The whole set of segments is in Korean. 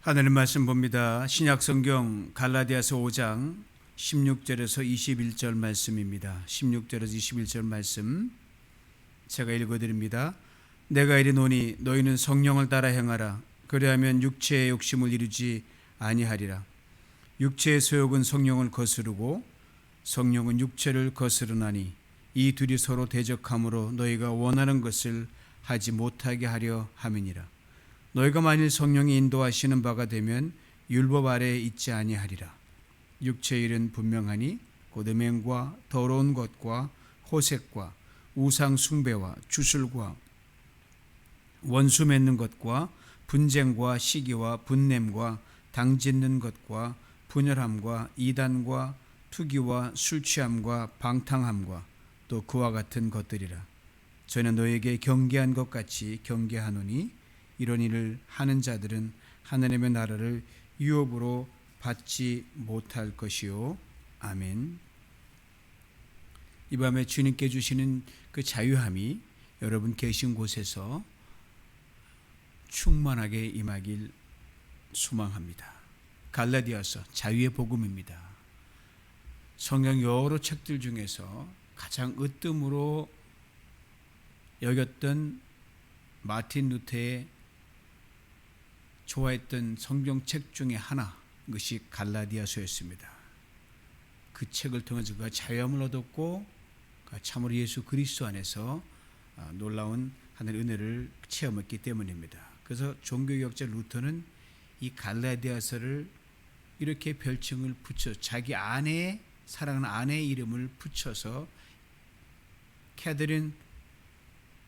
하늘의 말씀 봅니다. 신약 성경 갈라디아서 5장 16절에서 21절 말씀입니다. 16절에서 21절 말씀 제가 읽어드립니다. 내가 이르노니 너희는 성령을 따라 행하라. 그리하면 육체의 욕심을 이루지 아니하리라. 육체의 소욕은 성령을 거스르고 성령은 육체를 거스르나니 이 둘이 서로 대적함으로 너희가 원하는 것을 하지 못하게 하려 함이니라. 너희가 만일 성령이 인도하시는 바가 되면 율법 아래에 있지 아니하리라. 육체의 일은 분명하니 곧 음행과 더러운 것과 호색과 우상 숭배와 주술과 원수 맺는 것과 분쟁과 시기와 분냄과 당짓는 것과 분열함과 이단과 투기와 술 취함과 방탕함과 또 그와 같은 것들이라. 저는 너에게 경계한 것 같이 경계하노니 이런 일을 하는 자들은 하나님의 나라를 유업으로 받지 못할 것이요. 아멘. 이 밤에 주님께 주시는 그 자유함이 여러분 계신 곳에서 충만하게 임하길 소망합니다. 갈라디아서 자유의 복음입니다. 성경 여러 책들 중에서 가장 으뜸으로 여겼던 마틴 루터의 좋아했던 성경책 중에 하나, 그것이 갈라디아서였습니다. 그 책을 통해서 그가 자유함을 얻었고 참으로 예수 그리스도 안에서 놀라운 하늘의 은혜를 체험했기 때문입니다. 그래서 종교개혁자 루터는 이 갈라디아서를 이렇게 별칭을 붙여 자기 아내의 사랑하는 아내의 이름을 붙여서 캐더린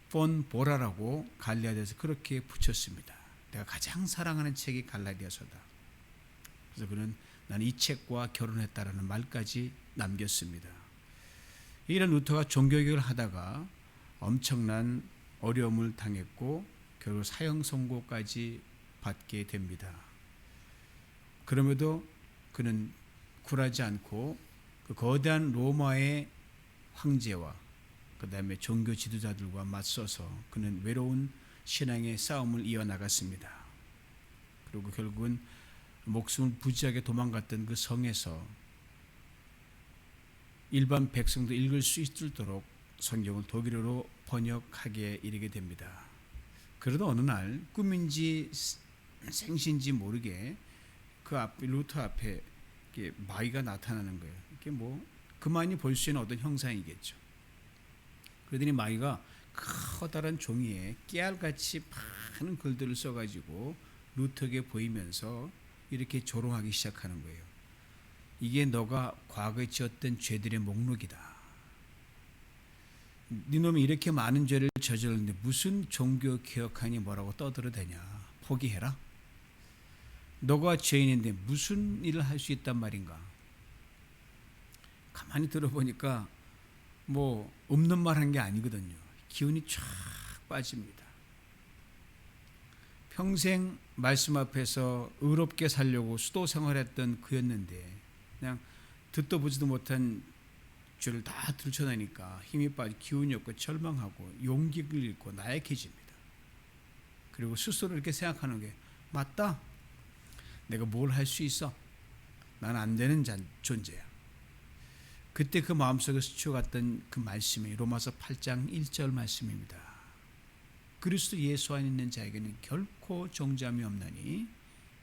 폰 보라라고 갈라디아서 그렇게 붙였습니다. 내가 가장 사랑하는 책이 갈라디아서다. 그래서 그는 나는 이 책과 결혼했다라는 말까지 남겼습니다. 이런 루터가 종교개혁을 하다가 엄청난 어려움을 당했고 결국 사형 선고까지 받게 됩니다. 그럼에도 그는 굴하지 않고 그 거대한 로마의 황제와 그 다음에 종교 지도자들과 맞서서 그는 외로운 신앙의 싸움을 이어나갔습니다. 그리고 결국은 목숨을 부지하게 도망갔던 그 성에서 일반 백성도 읽을 수 있도록 성경을 독일어로 번역하게 이르게 됩니다. 그러다 어느 날 꿈인지 생신지 모르게 그 앞 루터 앞에 마귀가 나타나는 거예요. 이게 뭐 그만이 볼 수 있는 어떤 형상이겠죠. 그러더니 마귀가 커다란 종이에 깨알같이 많은 글들을 써가지고 루터에게 보이면서 이렇게 조롱하기 시작하는 거예요. 이게 너가 과거에 지었던 죄들의 목록이다. 네 놈이 이렇게 많은 죄를 저질렀는데 무슨 종교 개혁하니 뭐라고 떠들어대냐. 포기해라. 너가 죄인인데 무슨 일을 할 수 있단 말인가. 가만히 들어보니까 뭐 없는 말 한 게 아니거든요. 기운이 쫙 빠집니다. 평생 말씀 앞에서 의롭게 살려고 수도 생활했던 그였는데 그냥 듣도 보지도 못한 죄를 다 들춰내니까 힘이 빠져 기운이 없고 절망하고 용기를 잃고 나약해집니다. 그리고 스스로 이렇게 생각하는 게 맞다. 내가 뭘 할 수 있어. 난 안 되는 존재야. 그때 그 마음속에 스쳐갔던 그 말씀이 로마서 8장 1절 말씀입니다. 그리스도 예수 안에 있는 자에게는 결코 정죄함이 없나니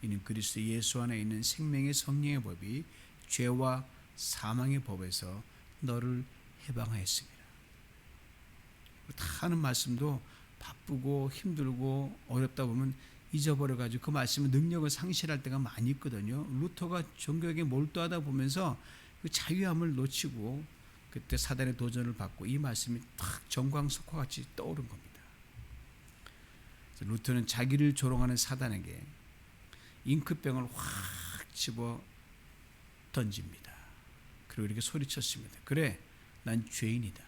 이는 그리스도 예수 안에 있는 생명의 성령의 법이 죄와 사망의 법에서 너를 해방하였습니다. 다 하는 말씀도 바쁘고 힘들고 어렵다 보면 잊어버려가지고 그 말씀의 능력을 상실할 때가 많이 있거든요. 루터가 종교에 몰두하다 보면서 그 자유함을 놓치고 그때 사단의 도전을 받고 이 말씀이 탁 정광석화 같이 떠오른 겁니다. 루터는 자기를 조롱하는 사단에게 잉크병을 확 집어 던집니다. 그리고 이렇게 소리쳤습니다. 그래, 난 죄인이다.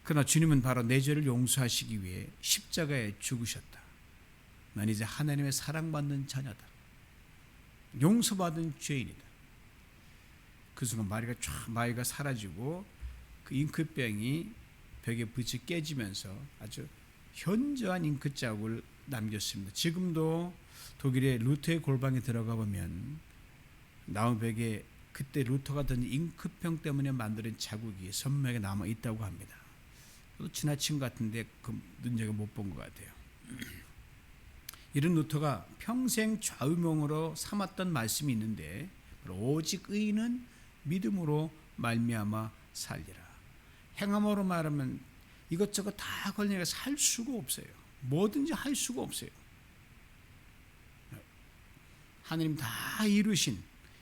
그러나 주님은 바로 내 죄를 용서하시기 위해 십자가에 죽으셨다. 난 이제 하나님의 사랑받는 자녀다. 용서받은 죄인이다. 그 순간 마귀가 사라지고 그 잉크병이 벽에 붙여 깨지면서 아주 현저한 잉크 자국을 남겼습니다. 지금도 독일의 루터의 골방에 들어가 보면 나무벽에 그때 루터가 던진 잉크병 때문에 만든 자국이 선명하게 남아 있다고 합니다. 저도 지나친 것 같은데 그 눈여겨 못 본 것 같아요. 이런 루터가 평생 좌우명으로 삼았던 말씀이 있는데 오직 의인은 믿음으로 말미암아 살리라. 행함으로 말하면 이것저것 다 걸리니까 살 수가 없어요. 뭐든지 할 수가 없어요. 하나님 다 이루신,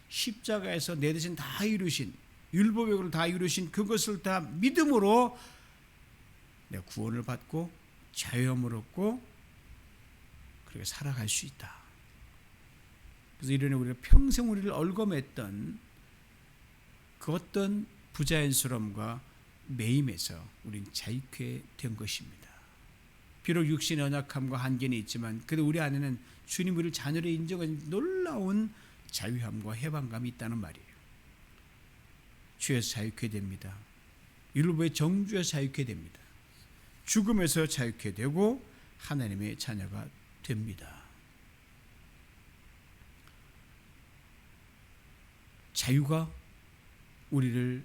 십자가에서 내 대신 다 이루신, 율법으로 다 이루신 그것을 다 믿음으로 내가 구원을 받고 자유함을 얻고 그렇게 살아갈 수 있다. 그래서 이런 우리가 평생 우리를 얽어맸던 그 어떤 부자연스러움과 매임에서 우리는 자유케 된 것입니다. 비록 육신의 연약함과 한계는 있지만 그래도 우리 안에는 주님 우리를 자녀로 인정한 놀라운 자유함과 해방감이 있다는 말이에요. 죄에서 자유케 됩니다. 율법의 정죄에서 자유케 됩니다. 죽음에서 자유케 되고 하나님의 자녀가 됩니다. 자유가 우리를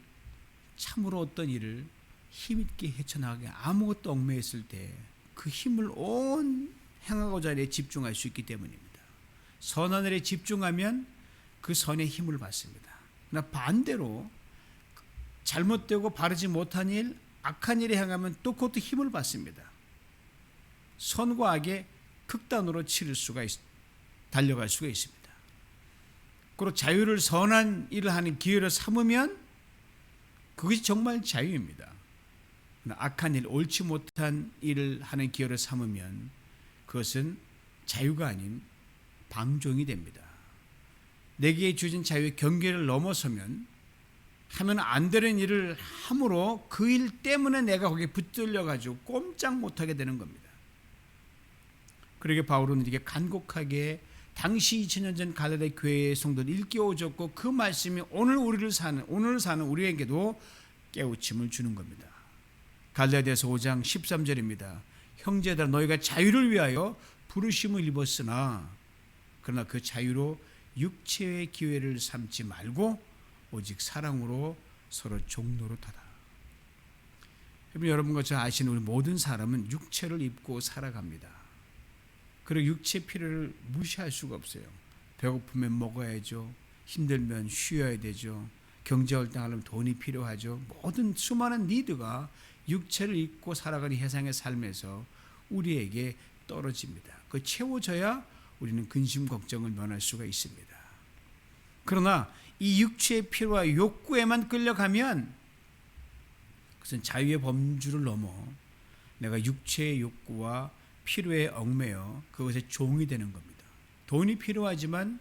참으로 어떤 일을 힘있게 헤쳐나가게 아무것도 얽매였을 때 그 힘을 온 행하고자 하는 일에 집중할 수 있기 때문입니다. 선한 일에 집중하면 그 선의 힘을 받습니다. 그러나 반대로 잘못되고 바르지 못한 일, 악한 일에 향하면 또 그것도 힘을 받습니다. 선과 악의 극단으로 달려갈 수가 있습니다. 그리고 자유를 선한 일을 하는 기회를 삼으면 그것이 정말 자유입니다. 악한 일, 옳지 못한 일을 하는 기회를 삼으면 그것은 자유가 아닌 방종이 됩니다. 내게 주어진 자유의 경계를 넘어서면 하면 안 되는 일을 함으로 그 일 때문에 내가 거기에 붙들려가지고 꼼짝 못하게 되는 겁니다. 그러게 바울은 이렇게 간곡하게 당시 2000년 전 갈라디아 교회의 성도들 일깨워줬고 그 말씀이 오늘 사는 우리에게도 깨우침을 주는 겁니다. 갈라디아서 5장 13절입니다. 형제들아 너희가 자유를 위하여 부르심을 입었으나 그러나 그 자유로 육체의 기회를 삼지 말고 오직 사랑으로 서로 종노릇하라. 여러분과 저 아시는 우리 모든 사람은 육체를 입고 살아갑니다. 그리고 육체 필요를 무시할 수가 없어요. 배고프면 먹어야죠. 힘들면 쉬어야 되죠. 경제활동하려면 돈이 필요하죠. 모든 수많은 니드가 육체를 입고 살아가는 세상의 삶에서 우리에게 떨어집니다. 그 채워져야 우리는 근심 걱정을 면할 수가 있습니다. 그러나 이 육체의 필요와 욕구에만 끌려가면 그것은 자유의 범주를 넘어 내가 육체의 욕구와 필요에 얽매여 그것의 종이 되는 겁니다. 돈이 필요하지만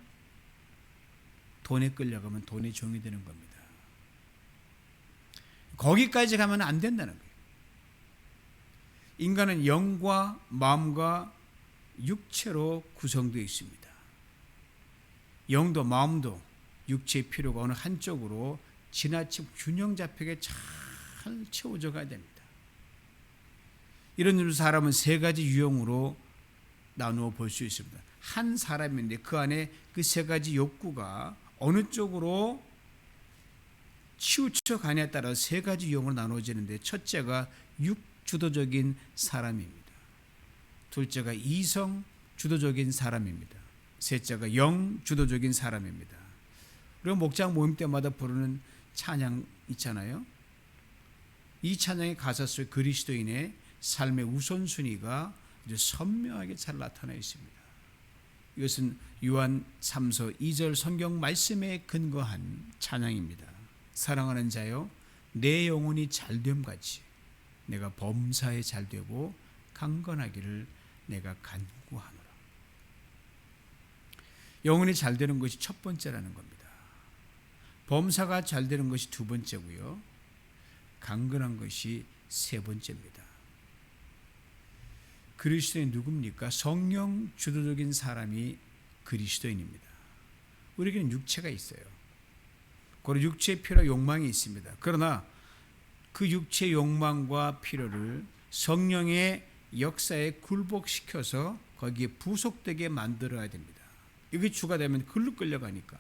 돈에 끌려가면 돈의 종이 되는 겁니다. 거기까지 가면 안 된다는 거예요. 인간은 영과 마음과 육체로 구성되어 있습니다. 영도 마음도 육체의 필요가 어느 한쪽으로 지나치게 균형 잡히게 잘 채워져 가야 됩니다. 이런 사람은 세 가지 유형으로 나누어 볼 수 있습니다. 한 사람인데 그 안에 그 세 가지 욕구가 어느 쪽으로 치우쳐 가냐에 따라 세 가지 유형으로 나누어지는데 첫째가 육주도적인 사람입니다. 둘째가 이성 주도적인 사람입니다. 셋째가 영주도적인 사람입니다. 우리가 목장 모임 때마다 부르는 찬양 있잖아요. 이 찬양의 가사 속에 그리스도인의 삶의 우선순위가 아주 선명하게 잘 나타나 있습니다. 이것은 요한 3서 2절 성경 말씀에 근거한 찬양입니다. 사랑하는 자여 내 영혼이 잘됨 같이 내가 범사에 잘되고 강건하기를 내가 간구하노라. 영혼이 잘되는 것이 첫 번째라는 겁니다. 범사가 잘되는 것이 두 번째고요. 강건한 것이 세 번째입니다. 그리스도인 누굽니까? 성령 주도적인 사람이 그리스도인입니다. 우리에게는 육체가 있어요. 그리고 육체의 필요와 욕망이 있습니다. 그러나 그 육체의 욕망과 필요를 성령의 역사에 굴복시켜서 거기에 부속되게 만들어야 됩니다. 이게 주가 되면 글로 끌려가니까.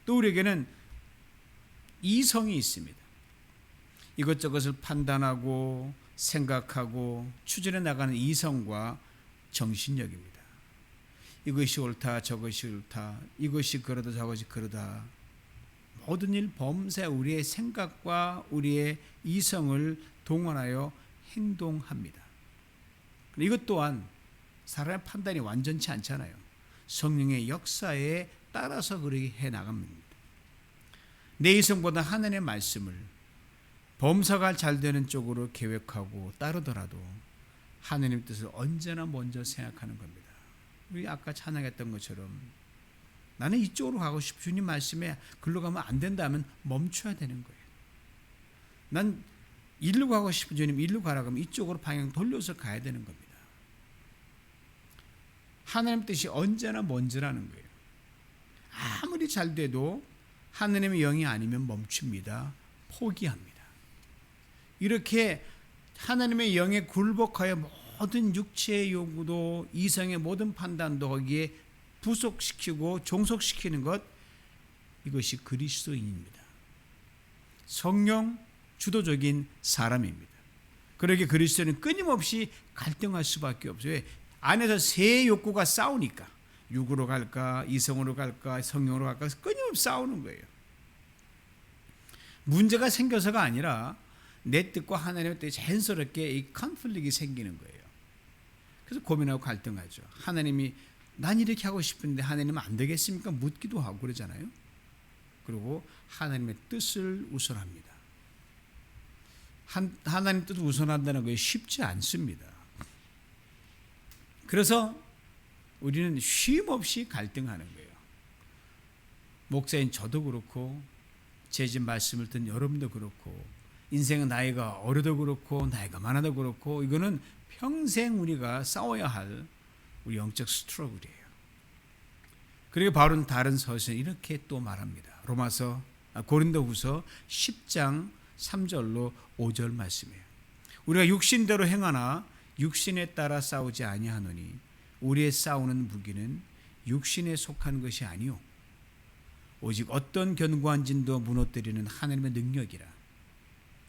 또 우리에게는 이성이 있습니다. 이것저것을 판단하고 생각하고 추진해 나가는 이성과 정신력입니다. 이것이 옳다, 저것이 옳다, 이것이 그러다, 저것이 그러다. 모든 일 범사 우리의 생각과 우리의 이성을 동원하여 행동합니다. 이것 또한 사람의 판단이 완전치 않잖아요. 성령의 역사에 따라서 그렇게 해 나갑니다. 내 이성보다 하나님의 말씀을 범사가 잘 되는 쪽으로 계획하고 따르더라도 하나님의 뜻을 언제나 먼저 생각하는 겁니다. 우리 아까 찬양했던 것처럼 나는 이쪽으로 가고 싶어. 주님 말씀에 글로 가면 안 된다면 멈춰야 되는 거예요. 난 일로 가고 싶은 주님 일로 가라고 하면 이쪽으로 방향 돌려서 가야 되는 겁니다. 하나님 뜻이 언제나 먼저라는 거예요. 아무리 잘 돼도 하나님의 영이 아니면 멈춥니다. 포기합니다. 이렇게 하나님의 영에 굴복하여 모든 육체의 요구도 이성의 모든 판단도 거기에 부속시키고 종속시키는 것, 이것이 그리스도인입니다. 성령 주도적인 사람입니다. 그러기에 그리스도는 끊임없이 갈등할 수밖에 없어요. 안에서 세 욕구가 싸우니까 육으로 갈까 이성으로 갈까 성령으로 갈까 끊임없이 싸우는 거예요. 문제가 생겨서가 아니라 내 뜻과 하나님의 뜻이 자연스럽게 이 컨플릭이 생기는 거예요. 그래서 고민하고 갈등하죠. 하나님이 난 이렇게 하고 싶은데 하나님은 안 되겠습니까? 묻기도 하고 그러잖아요. 그리고 하나님의 뜻을 우선합니다. 하나님 뜻을 우선한다는 것이 쉽지 않습니다. 그래서 우리는 쉼없이 갈등하는 거예요. 목사인 저도 그렇고 제 집 말씀을 듣는 여러분도 그렇고 인생은 나이가 어려도 그렇고 나이가 많아도 그렇고 이거는 평생 우리가 싸워야 할 우리 영적 스트러글이에요. 그리고 바울은 다른 서신에 이렇게 또 말합니다. 고린도후서 10장 3절로 5절 말씀이에요. 우리가 육신대로 행하나 육신에 따라 싸우지 아니하노니 우리의 싸우는 무기는 육신에 속한 것이 아니요 오직 어떤 견고한 진도 무너뜨리는 하나님의 능력이라.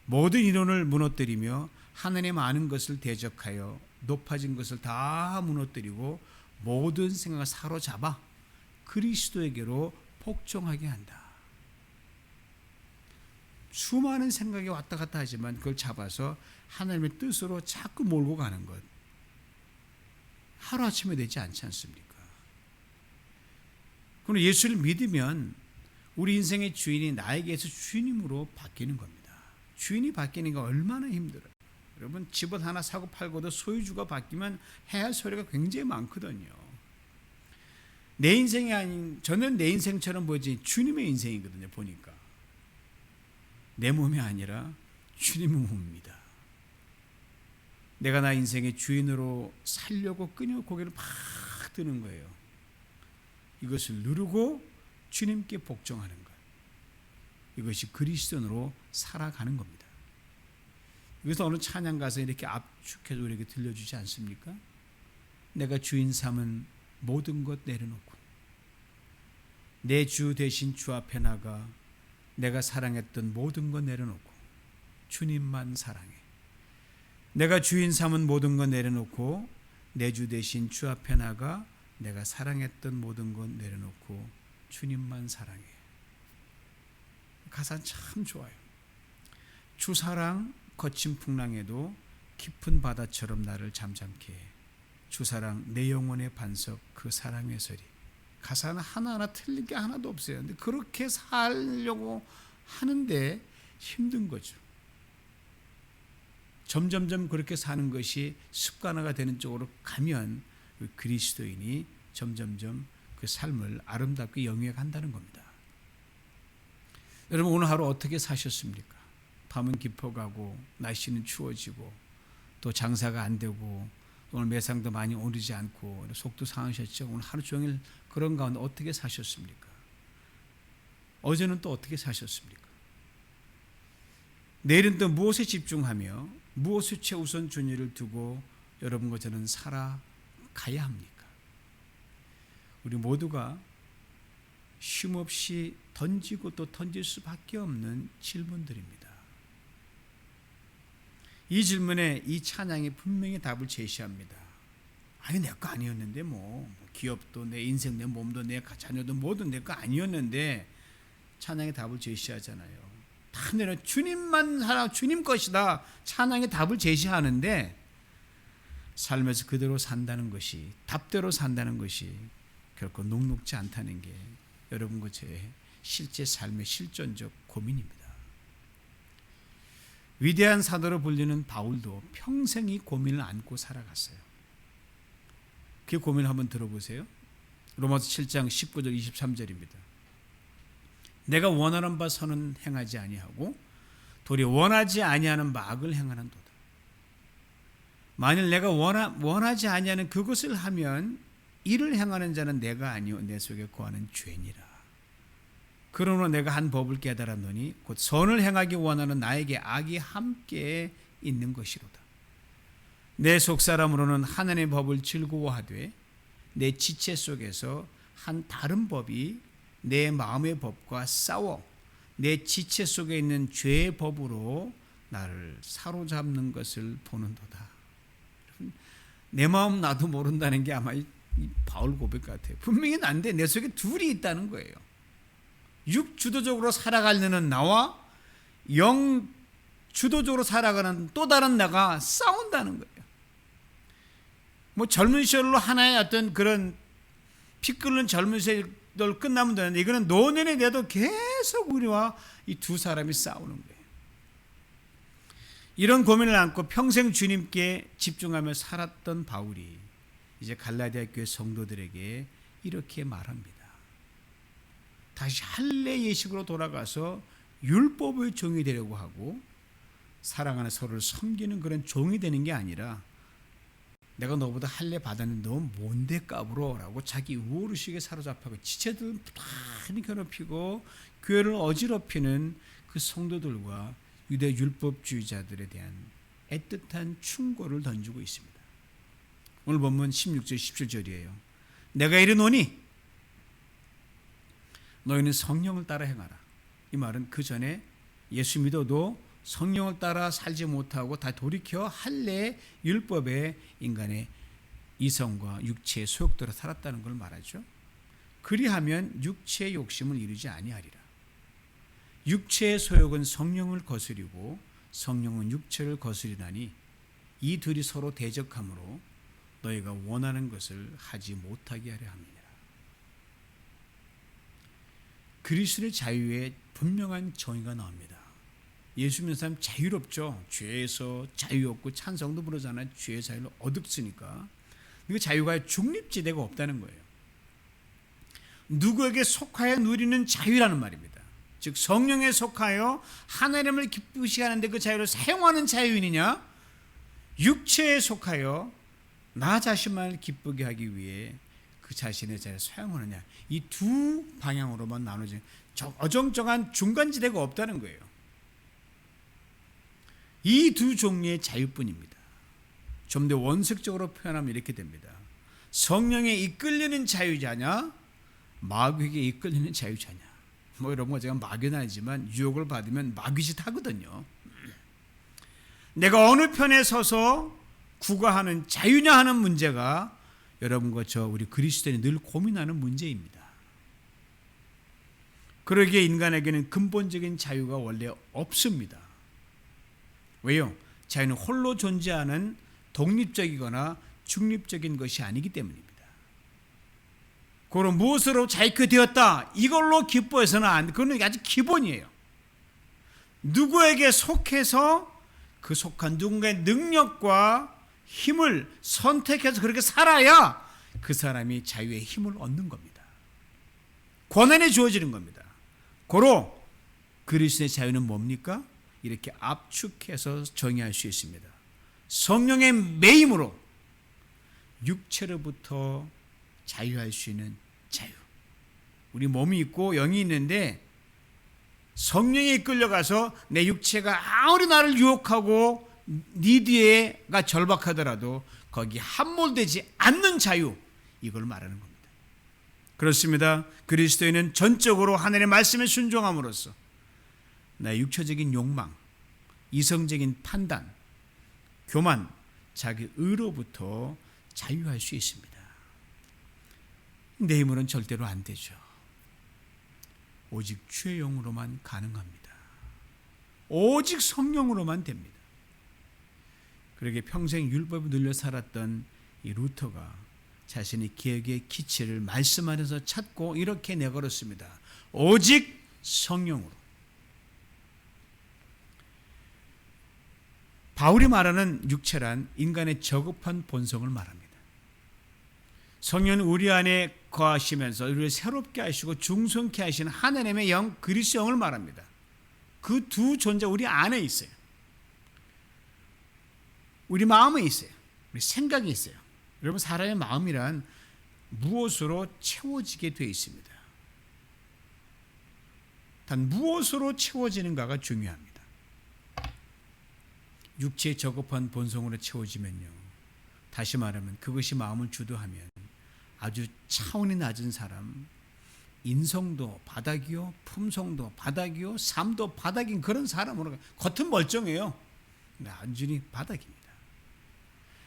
모든 이론을 무너뜨리며 하나님 아는 것을 대적하여 높아진 것을 다 무너뜨리고 모든 생각을 사로잡아 그리스도에게로 복종하게 한다. 수많은 생각이 왔다 갔다 하지만 그걸 잡아서 하나님의 뜻으로 자꾸 몰고 가는 것, 하루아침에 되지 않지 않습니까? 그럼 예수를 믿으면 우리 인생의 주인이 나에게서 주인으로 바뀌는 겁니다. 주인이 바뀌는 게 얼마나 힘들어요. 여러분 집을 하나 사고 팔고도 소유주가 바뀌면 해야 할 소리가 굉장히 많거든요. 내 인생이 아닌, 저는 내 인생처럼 보이지 주님의 인생이거든요. 보니까 내 몸이 아니라 주님의 몸입니다. 내가 나 인생의 주인으로 살려고 끄녀 고개를 팍 드는 거예요. 이것을 누르고 주님께 복종하는 것, 이것이 그리스도인으로 살아가는 겁니다. 그래서 어느 찬양 가서 이렇게 압축해서 우리에게 들려주지 않습니까? 내가 주인 삼은 모든 것 내려놓고 내 주 대신 주 앞에 나가 내가 사랑했던 모든 것 내려놓고 주님만 사랑해. 내가 주인 삼은 모든 것 내려놓고 내 주 대신 주 앞에 나가 내가 사랑했던 모든 것 내려놓고 주님만 사랑해. 가사는 참 좋아요. 주 사랑 거친 풍랑에도 깊은 바다처럼 나를 잠잠케 해. 주 사랑 내 영혼의 반석 그 사랑의 소리. 가사는 하나하나 틀린 게 하나도 없어요. 근데 그렇게 살려고 하는데 힘든 거죠. 점점점 그렇게 사는 것이 습관화가 되는 쪽으로 가면 그리스도인이 점점점 그 삶을 아름답게 영위해 간다는 겁니다. 여러분 오늘 하루 어떻게 사셨습니까? 밤은 깊어가고 날씨는 추워지고 또 장사가 안 되고 오늘 매상도 많이 오르지 않고 속도 상하셨죠. 오늘 하루 종일 그런 가운데 어떻게 사셨습니까? 어제는 또 어떻게 사셨습니까? 내일은 또 무엇에 집중하며 무엇에 최우선 순위를 두고 여러분과 저는 살아가야 합니까? 우리 모두가 쉼없이 던지고 또 던질 수밖에 없는 질문들입니다. 이 질문에 이 찬양이 분명히 답을 제시합니다. 아니 내 거 아니었는데 뭐 기업도 내 인생 내 몸도 내 자녀도 모두 내 거 아니었는데 찬양의 답을 제시하잖아요. 다 내가 주님만 살아 주님 것이다. 찬양의 답을 제시하는데 삶에서 그대로 산다는 것이 답대로 산다는 것이 결코 녹록지 않다는 게 여러분과 제 실제 삶의 실존적 고민입니다. 위대한 사도로 불리는 바울도 평생 이 고민을 안고 살아갔어요. 그 고민을 한번 들어보세요. 로마서 7장 19절 23절입니다. 내가 원하는 바 선은 행하지 아니하고 도리어 원하지 아니하는 바 악을 행하는도다. 만일 내가 원하지 아니하는 그것을 하면 이를 행하는 자는 내가 아니요 내 속에 거하는 죄니라. 그러므로 내가 한 법을 깨달았노니 곧 선을 행하기 원하는 나에게 악이 함께 있는 것이로다. 내 속사람으로는 하나님의 법을 즐거워하되 내 지체 속에서 한 다른 법이 내 마음의 법과 싸워 내 지체 속에 있는 죄의 법으로 나를 사로잡는 것을 보는도다. 내 마음 나도 모른다는 게 아마 이 바울 고백 같아요. 분명히 난데 내 속에 둘이 있다는 거예요. 육 주도적으로 살아가려는 나와 영 주도적으로 살아가는 또 다른 나가 싸운다는 거예요. 뭐 젊은 시절로 하나의 어떤 그런 피 끓는 젊은 시절 끝나면 되는데 이거는 노년이 돼도 계속 우리와 이 두 사람이 싸우는 거예요. 이런 고민을 안고 평생 주님께 집중하며 살았던 바울이 이제 갈라디아 교회 성도들에게 이렇게 말합니다. 다시 할례 예식으로 돌아가서 율법의 종이 되려고 하고 사랑하는 서로를 섬기는 그런 종이 되는 게 아니라 내가 너보다 할례 받았는데 너 뭔데 까불어? 라고 자기 우월의식에 사로잡혀서 지체들 많이 괴롭히고 교회를 어지럽히는 그 성도들과 유대 율법주의자들에 대한 애틋한 충고를 던지고 있습니다. 오늘 본문 16절 17절이에요. 내가 이르노니 너희는 성령을 따라 행하라. 이 말은 그 전에 예수 믿어도 성령을 따라 살지 못하고 다 돌이켜 할례 율법의 인간의 이성과 육체의 소욕대로 살았다는 걸 말하죠. 그리하면 육체의 욕심을 이루지 아니하리라. 육체의 소욕은 성령을 거스리고 성령은 육체를 거스리나니 이 둘이 서로 대적하므로 너희가 원하는 것을 하지 못하게 하려 합니다. 그리스도의 자유에 분명한 정의가 나옵니다. 예수 믿는 사람 자유롭죠. 죄에서 자유 없고 찬성도 부르잖아요. 죄의 자유를 얻었으니까. 그 자유가 중립지대가 없다는 거예요. 누구에게 속하여 누리는 자유라는 말입니다. 즉 성령에 속하여 하나님을 기쁘시게 하는데 그 자유를 사용하는 자유인이냐, 육체에 속하여 나 자신만을 기쁘게 하기 위해 그 자신의 자유를 사용하느냐, 이 두 방향으로만 나눠지는 어정쩡한 중간지대가 없다는 거예요. 이 두 종류의 자유뿐입니다. 좀 더 원색적으로 표현하면 이렇게 됩니다. 성령에 이끌리는 자유자냐, 마귀에게 이끌리는 자유자냐. 뭐 이런 거 제가 마귀는 아니지만 유혹을 받으면 마귀짓 하거든요. 내가 어느 편에 서서 구가하는 자유냐 하는 문제가 여러분과 저 우리 그리스도인이 늘 고민하는 문제입니다. 그러기에 인간에게는 근본적인 자유가 원래 없습니다. 왜요? 자유는 홀로 존재하는 독립적이거나 중립적인 것이 아니기 때문입니다. 그럼 무엇으로 자유케 되었다, 이걸로 기뻐해서는 안 돼. 그건 아주 기본이에요. 누구에게 속해서 그 속한 누군가의 능력과 힘을 선택해서 그렇게 살아야 그 사람이 자유의 힘을 얻는 겁니다. 권한이 주어지는 겁니다. 고로 그리스도의 자유는 뭡니까? 이렇게 압축해서 정의할 수 있습니다. 성령의 매임으로 육체로부터 자유할 수 있는 자유. 우리 몸이 있고 영이 있는데 성령에 이끌려가서 내 육체가 아무리 나를 유혹하고 네 뒤에가 절박하더라도 거기 함몰되지 않는 자유, 이걸 말하는 겁니다. 그렇습니다. 그리스도인은 전적으로 하나님의 말씀에 순종함으로써 나의 육체적인 욕망, 이성적인 판단, 교만, 자기 의로부터 자유할 수 있습니다. 내 힘으로는 절대로 안 되죠. 오직 주의 영으로만 가능합니다. 오직 성령으로만 됩니다. 그러게 평생 율법에 눌려 살았던 이 루터가 자신의 개혁의 기치를 말씀 안에서 찾고 이렇게 내걸었습니다. 오직 성령으로. 바울이 말하는 육체란 인간의 저급한 본성을 말합니다. 성령은 우리 안에 거하시면서 우리를 새롭게 하시고 중성케 하시는 하나님의 영, 그리스도 영을 말합니다. 그 두 존재 우리 안에 있어요. 우리 마음에 있어요. 우리 생각이 있어요. 여러분, 사람의 마음이란 무엇으로 채워지게 되어 있습니다. 단 무엇으로 채워지는가가 중요합니다. 육체의 저급한 본성으로 채워지면요, 다시 말하면 그것이 마음을 주도하면 아주 차원이 낮은 사람, 인성도 바닥이요, 품성도 바닥이요, 삶도 바닥인 그런 사람으로, 겉은 멀쩡해요, 완전히 바닥입니다.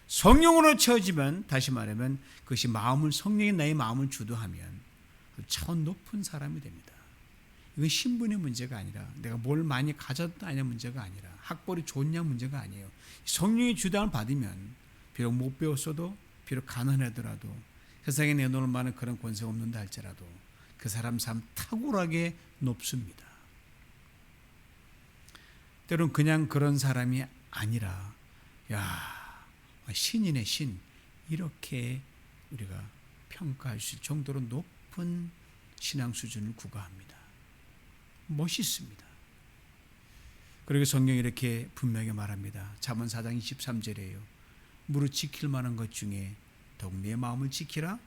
성령으로 채워지면, 다시 말하면 그것이 마음을, 성령이 나의 마음을 주도하면 차원 높은 사람이 됩니다. 이건 신분의 문제가 아니라, 내가 뭘 많이 가졌다냐 문제가 아니라, 학벌이 좋냐 문제가 아니에요. 성령의 주당을 받으면 비록 못 배웠어도, 비록 가난하더라도, 세상에 내놓을 만한 그런 권세가 없는다 할지라도 그 사람 삶 탁월하게 높습니다. 때로는 그냥 그런 사람이 아니라, 야, 신이네 신, 이렇게 우리가 평가할 수 있을 정도로 높은 신앙 수준을 구가합니다. 멋있습니다. 그리고 성경이 이렇게 분명히 말합니다. 잠언 4장 23절이에요. 무릇 지킬 만한 것 중에 더욱 내 마음을 지키라.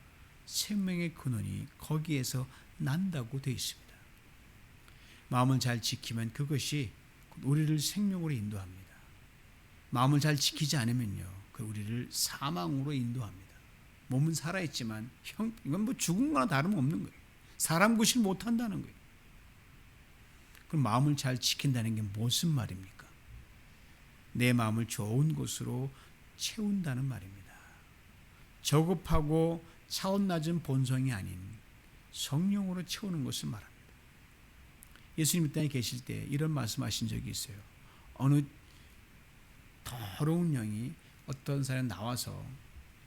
생명의 근원이 거기에서 난다고 되어 있습니다. 마음을 잘 지키면 그것이 우리를 생명으로 인도합니다. 마음을 잘 지키지 않으면요, 그 우리를 사망으로 인도합니다. 몸은 살아있지만 이건 뭐 죽은 거나 다름없는 거예요. 사람 구실 못한다는 거예요. 그럼 마음을 잘 지킨다는 게 무슨 말입니까? 내 마음을 좋은 곳으로 채운다는 말입니다. 저급하고 차원 낮은 본성이 아닌 성령으로 채우는 것을 말합니다. 예수님 이 땅에 계실 때 이런 말씀하신 적이 있어요. 어느 더러운 영이 어떤 사람이 나와서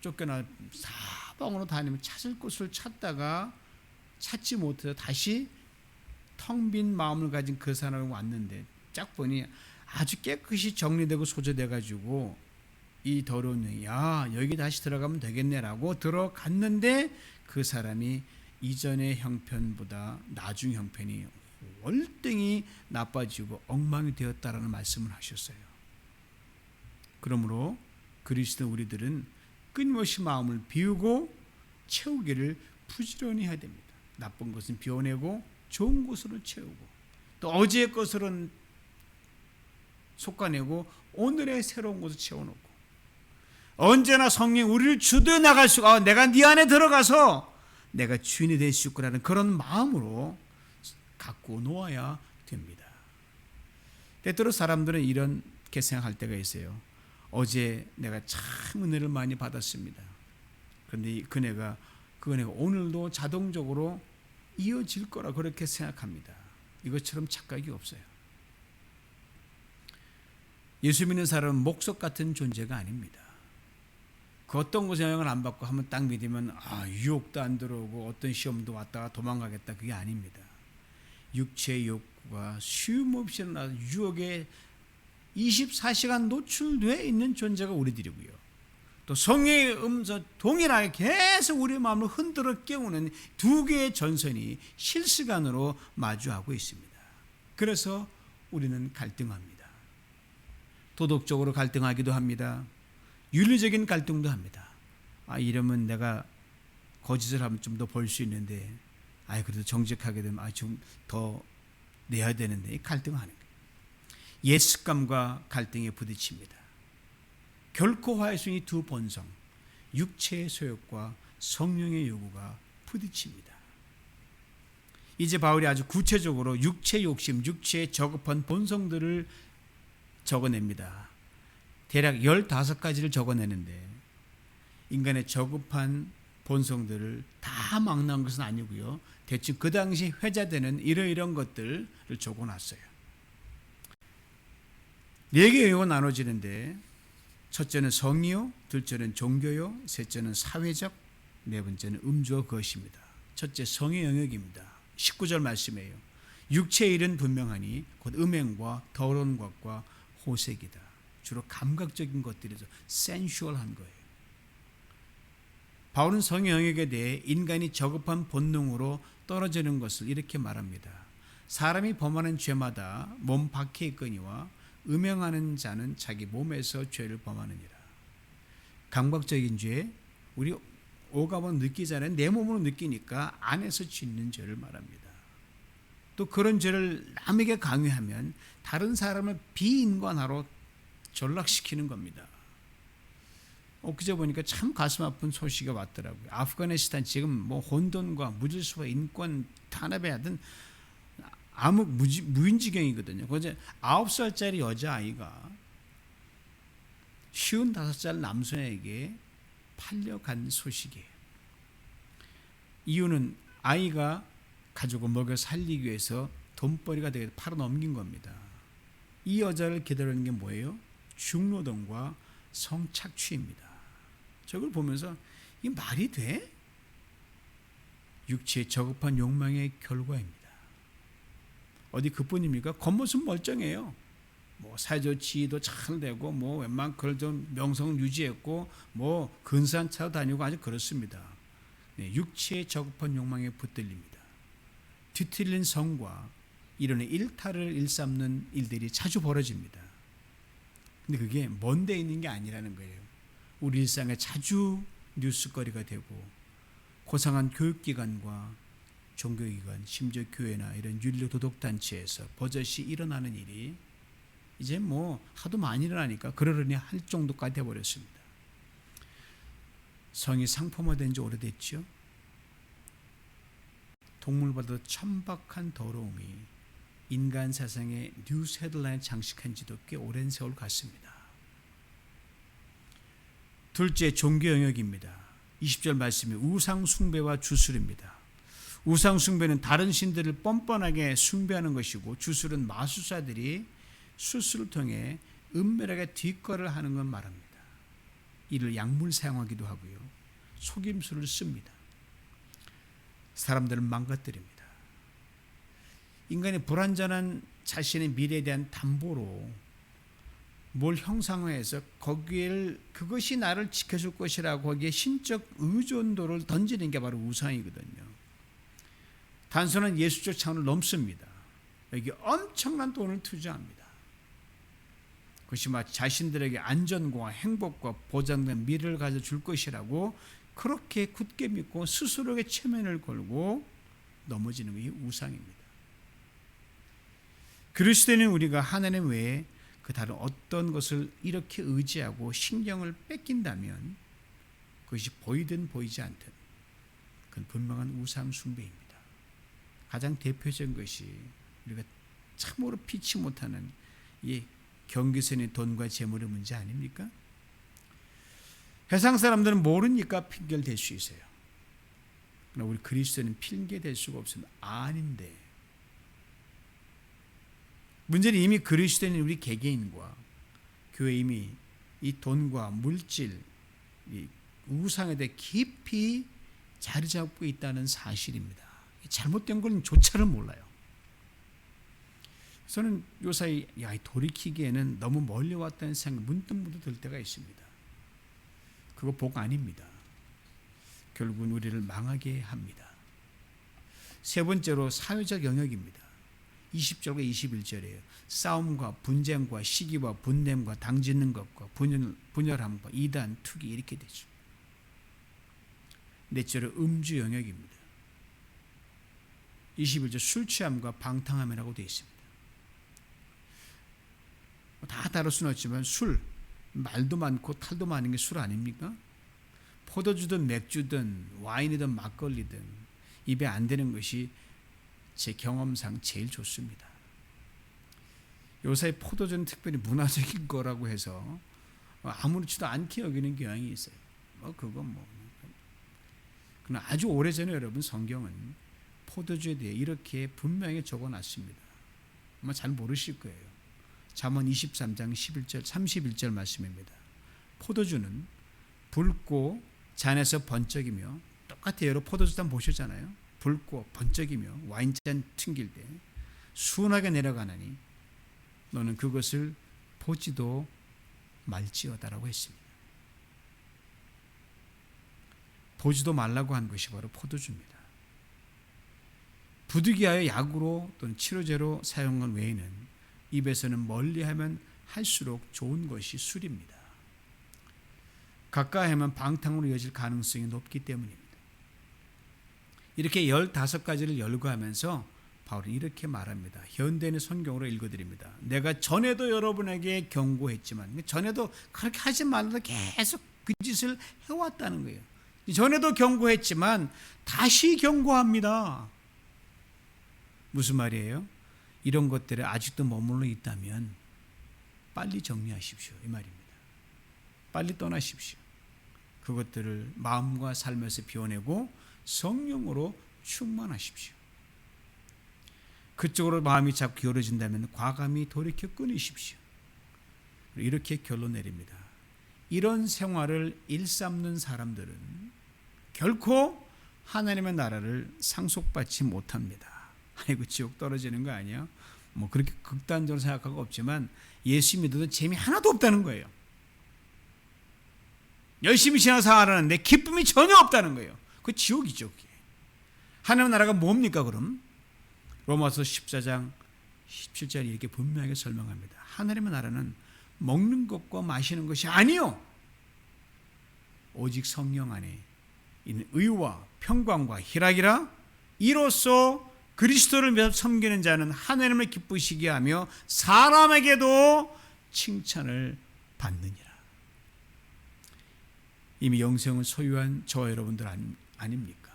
쫓겨나 사방으로 다니며 찾을 곳을 찾다가 찾지 못해서 다시 텅 빈 마음을 가진 그 사람이 왔는데 쫙 보니 아주 깨끗이 정리되고 소재돼 가지고 이 더러운 영이, 야, 여기 다시 들어가면 되겠네라고 들어갔는데 그 사람이 이전의 형편보다 나중 형편이 월등히 나빠지고 엉망이 되었다라는 말씀을 하셨어요. 그러므로 그리스도 우리들은 끊임없이 마음을 비우고 채우기를 부지런히 해야 됩니다. 나쁜 것은 비워내고 좋은 것으로 채우고, 또 어제의 것으로는 솎아내고 오늘의 새로운 것을 채워놓고, 언제나 성령 우리를 주도해 나갈 수가, 내가 네 안에 들어가서 내가 주인이 될 수 있구나는 그런 마음으로 갖고 놓아야 됩니다. 때때로 사람들은 이렇게 생각할 때가 있어요. 어제 내가 참 은혜를 많이 받았습니다. 그런데 그 은혜가 오늘도 자동적으로 이어질 거라 그렇게 생각합니다. 이것처럼 착각이 없어요. 예수 믿는 사람은 목석 같은 존재가 아닙니다. 그 어떤 곳에 영향을 안 받고 한번 딱 믿으면 유혹도 안 들어오고 어떤 시험도 왔다가 도망가겠다, 그게 아닙니다. 육체의 욕구가 쉼없이 일어나서 유혹에 24시간 노출되어 있는 존재가 우리들이고요. 또 성령의 음성 동일하게 계속 우리의 마음을 흔들어 깨우는 두 개의 전선이 실시간으로 마주하고 있습니다. 그래서 우리는 갈등합니다. 도덕적으로 갈등하기도 합니다. 윤리적인 갈등도 합니다. 이러면 내가 거짓을 하면 좀 더 벌 수 있는데, 그래도 정직하게 되면 좀 더 내야 되는데, 갈등하는 거예요. 옛습관과 갈등에 부딪힙니다. 결코 화할 수 있는 두 본성, 육체의 소욕과 성령의 요구가 부딪힙니다. 이제 바울이 아주 구체적으로 육체 욕심, 육체의 저급한 본성들을 적어냅니다. 대략 15가지를 적어내는데 인간의 저급한 본성들을 다 막는 것은 아니고요. 대충 그 당시 회자되는 이러이러한 것들을 적어놨어요. 4개의 요가 나눠지는데 첫째는 성이요, 둘째는 종교요, 셋째는 사회적, 네 번째는 음주와 것입니다. 첫째 성의 영역입니다. 19절 말씀이에요. 육체의 일은 분명하니 곧 음행과 더러운 것과 호색이다. 주로 감각적인 것들이죠. 센슈얼한 거예요. 바울은 성의 영역에 대해 인간이 저급한 본능으로 떨어지는 것을 이렇게 말합니다. 사람이 범하는 죄마다 몸 밖에 있거니와 음행하는 자는 자기 몸에서 죄를 범하느니라. 감각적인 죄, 우리 오감으로 느끼잖아요. 내 몸으로 느끼니까 안에서 짓는 죄를 말합니다. 또 그런 죄를 남에게 강요하면 다른 사람을 비인간화로 전락시키는 겁니다. 엊그제 보니까 참 가슴 아픈 소식이 왔더라고요. 아프가니스탄 지금 뭐 혼돈과 무질서와 인권 탄압에 하던 암흑 무인지경이거든요. 그래서 9살짜리 여자아이가 55살 남성에게 팔려간 소식이에요. 이유는 아이가 가족을 먹여 살리기 위해서 돈벌이가 되게 팔아넘긴 겁니다. 이 여자를 기다리는 게 뭐예요? 중노동과 성착취입니다. 저걸 보면서 이게 말이 돼? 육체의 저급한 욕망의 결과입니다. 어디 그뿐입니까? 겉모습 멀쩡해요. 뭐 사회적 지위도 잘 되고 뭐 웬만한 그걸 좀 명성을 유지했고 뭐 근사한 차로 다니고 아주 그렇습니다. 네, 육체의 저급한 욕망에 붙들립니다. 뒤틀린 성과 이론의 일탈을 일삼는 일들이 자주 벌어집니다. 근데 그게 먼 데 있는 게 아니라는 거예요. 우리 일상에 자주 뉴스거리가 되고 고상한 교육기관과 종교기관, 심지어 교회나 이런 윤리도덕단체에서 버젓이 일어나는 일이 이제 뭐 하도 많이 일어나니까 그러려니 할 정도까지 되어버렸습니다. 성이 상품화된 지 오래됐죠. 동물보다 천박한 더러움이 인간 세상의 뉴스 헤드라인 장식한 지도 꽤 오랜 세월 갔습니다. 둘째, 종교 영역입니다. 20절 말씀이 우상 숭배와 주술입니다. 우상 숭배는 다른 신들을 뻔뻔하게 숭배하는 것이고, 주술은 마술사들이 수술을 통해 은밀하게 뒷거를 하는 건 말합니다. 이를 약물 사용하기도 하고요, 속임수를 씁니다. 사람들을 망가뜨립니다. 인간이 불완전한 자신의 미래에 대한 담보로 뭘 형상화해서 그것이 나를 지켜줄 것이라고 거기에 신적 의존도를 던지는 게 바로 우상이거든요. 단순한 예술적 차원을 넘습니다. 여기 엄청난 돈을 투자합니다. 그것이 마치 자신들에게 안전과 행복과 보장된 미래를 가져줄 것이라고 그렇게 굳게 믿고 스스로에게 체면을 걸고 넘어지는 것이 우상입니다. 그리스도인은 우리가 하나님 외에 그 다른 어떤 것을 이렇게 의지하고 신경을 뺏긴다면 그것이 보이든 보이지 않든 그건 분명한 우상 숭배입니다. 가장 대표적인 것이 우리가 참으로 피치 못하는 이 경계선의 돈과 재물의 문제 아닙니까? 세상 사람들은 모르니까 핑계를 댈 수 있어요. 그러나 우리 그리스도는 핑계 댈 수가 없습니다. 아닌데. 문제는 이미 그리스도인 우리 개개인과 교회 이미 이 돈과 물질, 이 우상에 대해 깊이 자리 잡고 있다는 사실입니다. 잘못된 건 조차를 몰라요. 저는 요사이 돌이키기에는 너무 멀리 왔다는 생각 문득문득 들 때가 있습니다. 그거 복 아닙니다. 결국은 우리를 망하게 합니다. 세 번째로 사회적 영역입니다. 20절과 21절이에요. 싸움과 분쟁과 시기와 분냄과 당짓는 것과 분열함과 이단, 투기 이렇게 되죠. 넷째로 음주 영역입니다. 21절 술 취함과 방탕함이라고 되어 있습니다. 다 다룰 수는 없지만 술, 말도 많고 탈도 많은 게 술 아닙니까? 포도주든 맥주든 와인이든 막걸리든 입에 안 되는 것이 제 경험상 제일 좋습니다. 요새 포도주는 특별히 문화적인 거라고 해서 아무렇지도 않게 여기는 경향이 있어요. 그건 그러나 아주 오래전에 여러분 성경은 포도주에 대해 이렇게 분명히 적어놨습니다. 아마 잘 모르실 거예요. 잠언 23장 11절 31절 말씀입니다. 포도주는 붉고 잔에서 번쩍이며, 똑같아요. 여러분 포도주잔 보셨잖아요. 붉고 번쩍이며 와인잔 튕길 때 순하게 내려가나니 너는 그것을 보지도 말지어다라고 했습니다. 보지도 말라고 한 것이 바로 포도주입니다. 부득이하여 약으로 또는 치료제로 사용한 외에는 입에서는 멀리하면 할수록 좋은 것이 술입니다. 가까이 하면 방탕으로 이어질 가능성이 높기 때문입니다. 이렇게 15가지를 열거하면서 바울은 이렇게 말합니다. 현대인의 성경으로 읽어드립니다. 내가 전에도 여러분에게 경고했지만, 전에도 그렇게 하지 말라고 계속 그 짓을 해왔다는 거예요. 전에도 경고했지만 다시 경고합니다. 무슨 말이에요? 이런 것들에 아직도 머물러 있다면 빨리 정리하십시오, 이 말입니다. 빨리 떠나십시오. 그것들을 마음과 삶에서 비워내고 성령으로 충만하십시오. 그쪽으로 마음이 자꾸 기울어진다면 과감히 돌이켜 끊으십시오. 이렇게 결론 내립니다. 이런 생활을 일삼는 사람들은 결코 하나님의 나라를 상속받지 못합니다. 아이고, 지옥 떨어지는 거 아니야? 그렇게 극단적으로 생각하고 없지만 예수 믿어도 재미 하나도 없다는 거예요. 열심히 신앙생활하는데 기쁨이 전혀 없다는 거예요. 그 지옥이죠. 그게. 하나님의 나라가 뭡니까 그럼? 로마서 14장 17절이 이렇게 분명하게 설명합니다. 하나님의 나라는 먹는 것과 마시는 것이 아니요, 오직 성령 안에 있는 의와 평강과 희락이라. 이로써 그리스도를 믿어 섬기는 자는 하나님을 기쁘시게 하며 사람에게도 칭찬을 받느니라. 이미 영생을 소유한 저와 여러분들 아닙니까?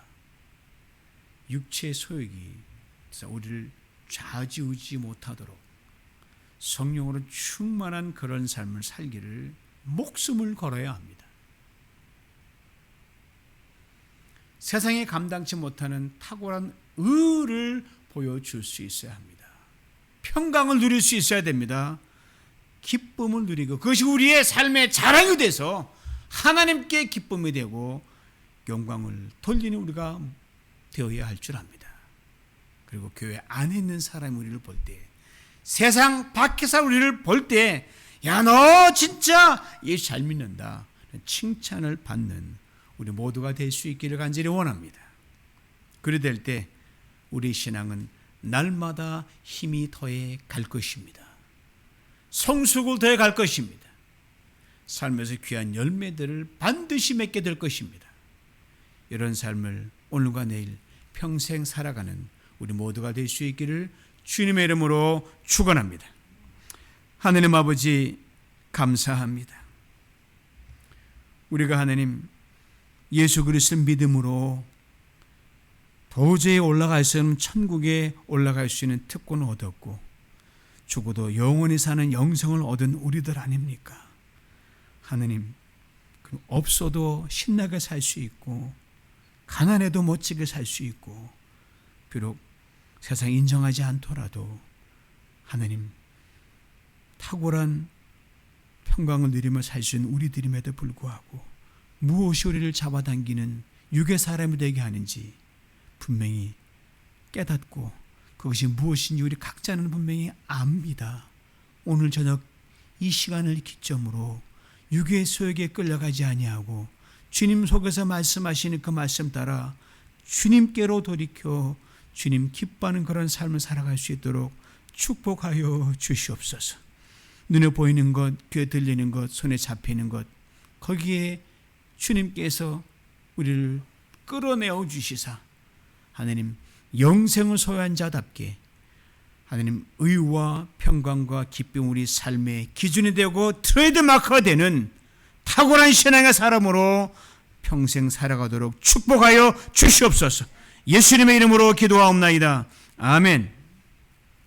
육체의 소욕이 우리를 좌지우지 못하도록 성령으로 충만한 그런 삶을 살기를 목숨을 걸어야 합니다. 세상에 감당치 못하는 탁월한 의를 보여줄 수 있어야 합니다. 평강을 누릴 수 있어야 됩니다. 기쁨을 누리고 그것이 우리의 삶의 자랑이 돼서 하나님께 기쁨이 되고 영광을 돌리는 우리가 되어야 할 줄 압니다. 그리고 교회 안에 있는 사람이 우리를 볼 때, 세상 밖에서 우리를 볼 때, 야, 너 진짜 예수 잘 믿는다, 칭찬을 받는 우리 모두가 될 수 있기를 간절히 원합니다. 그리 될 때 우리 신앙은 날마다 힘이 더해 갈 것입니다. 성숙을 더해 갈 것입니다. 삶에서 귀한 열매들을 반드시 맺게 될 것입니다. 이런 삶을 오늘과 내일 평생 살아가는 우리 모두가 될 수 있기를 주님의 이름으로 축원합니다. 하느님 아버지, 감사합니다. 우리가 하나님 예수 그리스도를 믿음으로 도저히 올라갈 수 없는 천국에 올라갈 수 있는 특권을 얻었고, 죽어도 영원히 사는 영생을 얻은 우리들 아닙니까? 하느님, 없어도 신나게 살 수 있고 가난해도 멋지게 살 수 있고, 비록 세상이 인정하지 않더라도 하느님 탁월한 평강을 누리며 살 수 있는 우리들임에도 불구하고 무엇이 우리를 잡아당기는 육의 사람이 되게 하는지 분명히 깨닫고 그것이 무엇인지 우리 각자는 분명히 압니다. 오늘 저녁 이 시간을 기점으로 육의 소욕에 끌려가지 아니하고 주님 속에서 말씀하시는 그 말씀 따라 주님께로 돌이켜 주님 기뻐하는 그런 삶을 살아갈 수 있도록 축복하여 주시옵소서. 눈에 보이는 것, 귀에 들리는 것, 손에 잡히는 것, 거기에 주님께서 우리를 끌어내어 주시사 하나님 영생을 소유한 자답게 하나님 의와 평강과 기쁨 우리 삶의 기준이 되고 트레이드마크가 되는 탁월한 신앙의 사람으로 평생 살아가도록 축복하여 주시옵소서. 예수님의 이름으로 기도하옵나이다. 아멘.